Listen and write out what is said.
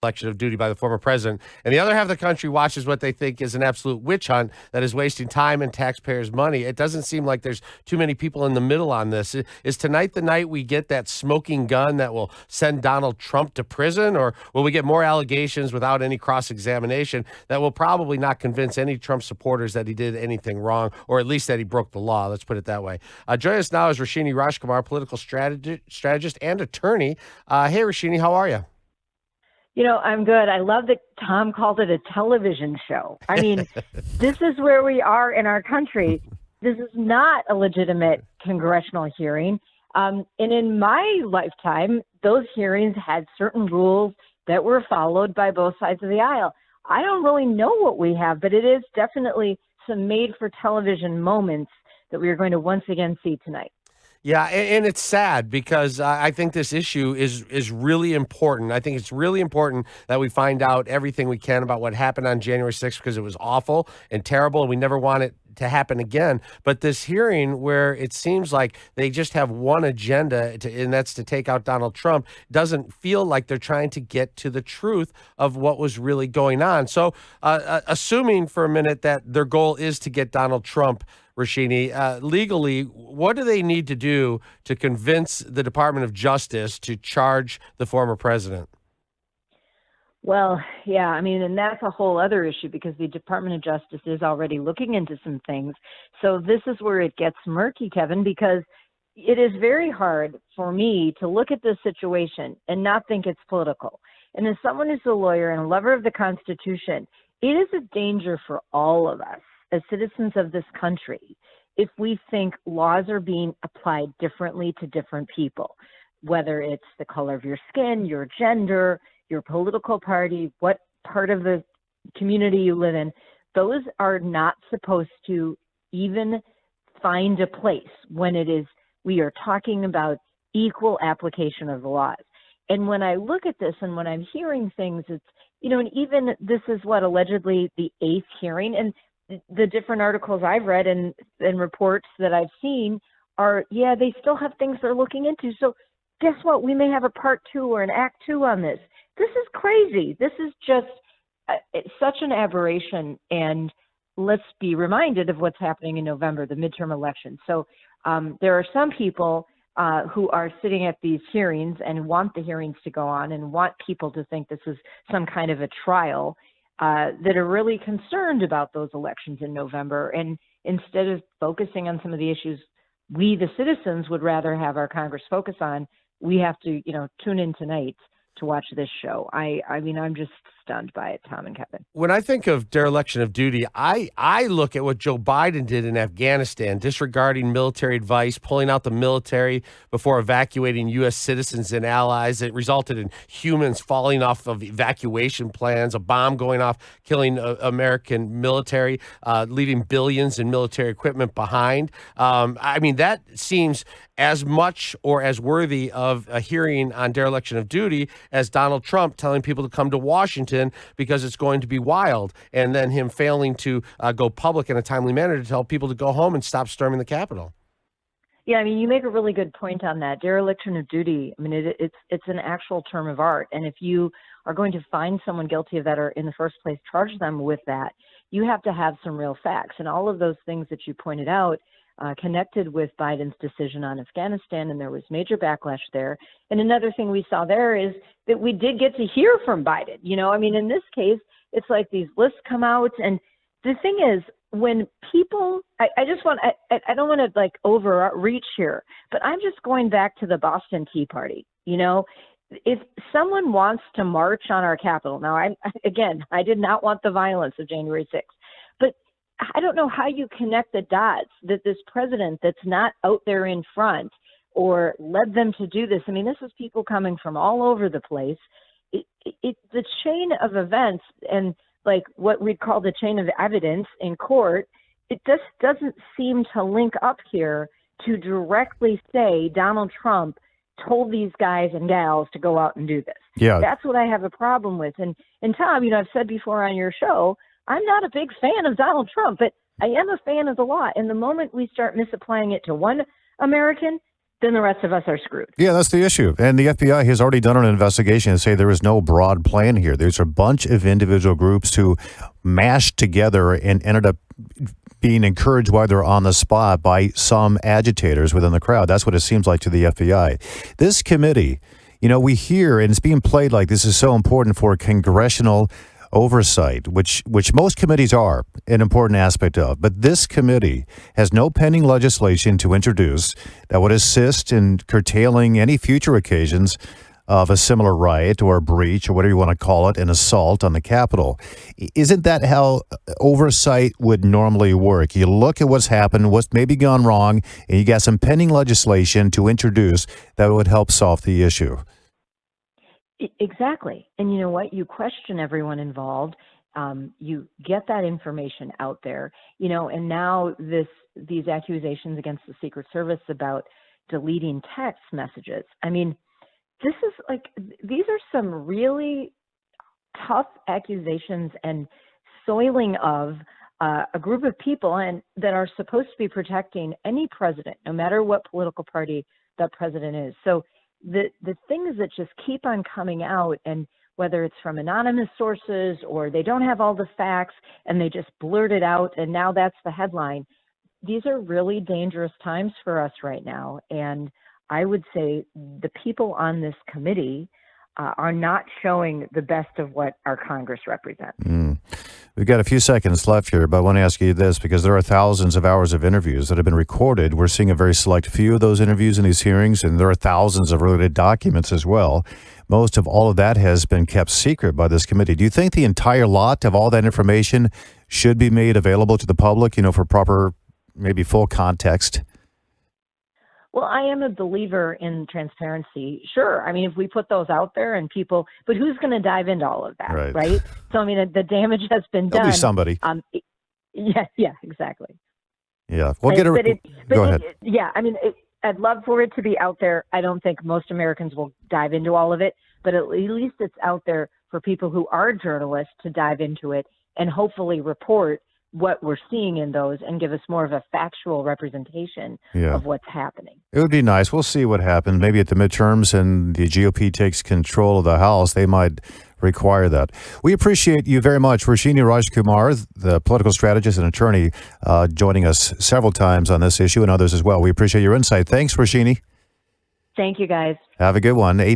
dereliction of duty by the former president. And the other half of the country watches what they think is an absolute witch hunt that is wasting time and taxpayers' money. It doesn't seem like there's too many people in the middle on this. Is tonight the night we get that smoking gun that will send Donald Trump to prison, or will we get more allegations without any cross-examination that will probably not convince any Trump supporters that he did anything wrong, or at least that he broke the law? Let's put it that way. Join us now is Roshini Rajkumar, political strategist and attorney. Hey, Roshini, how are you? You know, I'm good. I love that Tom called it a television show. I mean, this is where we are in our country. This is not a legitimate congressional hearing. And in my lifetime, those hearings had certain rules that were followed by both sides of the aisle. I don't really know what we have, but it is definitely some made-for-television moments that we are going to once again see tonight. Yeah, and it's sad because I think this issue is really important. I think it's really important that we find out everything we can about what happened on January 6th, because it was awful and terrible, and we never want it to happen again. But this hearing, where it seems like they just have one agenda, and that's to take out Donald Trump, doesn't feel like they're trying to get to the truth of what was really going on. So assuming for a minute that their goal is to get Donald Trump, Roshini, legally, what do they need to do to convince the Department of Justice to charge the former president? Well, yeah, I mean, and that's a whole other issue because the Department of Justice is already looking into some things. So this is where it gets murky, Kevin, because it is very hard for me to look at this situation and not think it's political. And as someone who's a lawyer and a lover of the Constitution, it is a danger for all of us as citizens of this country if we think laws are being applied differently to different people, whether it's the color of your skin, your gender, your political party, what part of the community you live in. Those are not supposed to even find a place when we are talking about equal application of the laws. And when I look at this and when I'm hearing things, it's, and even this is allegedly the 8th hearing, and the different articles I've read and reports that I've seen are, they still have things they're looking into. So guess what? We may have a part 2 or an act 2 on this. This is crazy. This is just it's such an aberration. And let's be reminded of what's happening in November, the midterm election. So there are some people who are sitting at these hearings and want the hearings to go on and want people to think this is some kind of a trial, that are really concerned about those elections in November. And instead of focusing on some of the issues we, the citizens, would rather have our Congress focus on, we have to, tune in tonight to watch this show. I mean, I'm just stunned by it, Tom and Kevin. When I think of dereliction of duty, I look at what Joe Biden did in Afghanistan, disregarding military advice, pulling out the military before evacuating U.S. citizens and allies. It resulted in humans falling off of evacuation plans, a bomb going off, killing American military, leaving billions in military equipment behind. I mean, that seems as much or as worthy of a hearing on dereliction of duty as Donald Trump telling people to come to Washington because it's going to be wild, and then him failing to go public in a timely manner to tell people to go home and stop storming the Capitol. Yeah, I mean, you make a really good point on that. Dereliction of duty, I mean, it's an actual term of art. And if you are going to find someone guilty of that or in the first place charge them with that, you have to have some real facts. And all of those things that you pointed out connected with Biden's decision on Afghanistan, and there was major backlash there. And another thing we saw there is that we did get to hear from Biden. I mean, in this case, it's like these lists come out, and the thing is, when people, I don't want to overreach here, but I'm just going back to the Boston Tea Party. If someone wants to march on our Capitol, now I did not want the violence of January 6th, but I don't know how you connect the dots that this president that's not out there in front or led them to do this. I mean, this is people coming from all over the place. The chain of events and what we'd call the chain of evidence in court, it just doesn't seem to link up here to directly say Donald Trump told these guys and gals to go out and do this. Yeah. That's what I have a problem with. And Tom, I've said before on your show, I'm not a big fan of Donald Trump, but I am a fan of the law. And the moment we start misapplying it to one American, then the rest of us are screwed. Yeah, that's the issue. And the FBI has already done an investigation to say there is no broad plan here. There's a bunch of individual groups who mashed together and ended up being encouraged while they're on the spot by some agitators within the crowd. That's what it seems like to the FBI. This committee, we hear, and it's being played like this is so important for congressional oversight, which most committees are an important aspect of. But this committee has no pending legislation to introduce that would assist in curtailing any future occasions of a similar riot or a breach or whatever you want to call it, an assault on the Capitol. Isn't that how oversight would normally work? You look at what's happened, what's maybe gone wrong, and you got some pending legislation to introduce that would help solve the issue. Exactly. And you know what? You question everyone involved. You get that information out there, and now these accusations against the Secret Service about deleting text messages. I mean, these are some really tough accusations and soiling of a group of people and that are supposed to be protecting any president, no matter what political party that president is. So the things that just keep on coming out, and whether it's from anonymous sources or they don't have all the facts and they just blurt it out and now that's the headline, these are really dangerous times for us right now. And I would say the people on this committee are not showing the best of what our Congress represents. We've got a few seconds left here, but I want to ask you this, because there are thousands of hours of interviews that have been recorded. We're seeing a very select few of those interviews in these hearings, and there are thousands of related documents as well. Most of all of that has been kept secret by this committee. Do you think the entire lot of all that information should be made available to the public, for proper, maybe full context? Well, I am a believer in transparency. Sure. I mean, if we put those out there and people, but who's going to dive into all of that, right? So, I mean, the damage has been done. There'll be somebody. Yeah, exactly. Yeah. We'll get it. Go ahead. I mean, I'd love for it to be out there. I don't think most Americans will dive into all of it, but at least it's out there for people who are journalists to dive into it and hopefully report what we're seeing in those and give us more of a factual representation of what's happening. It would be nice. We'll see what happens. Maybe at the midterms and the GOP takes control of the House, they might require that. We appreciate you very much, Roshini Rajkumar, the political strategist and attorney, joining us several times on this issue and others as well. We appreciate your insight. Thanks, Roshini. Thank you, guys. Have a good one.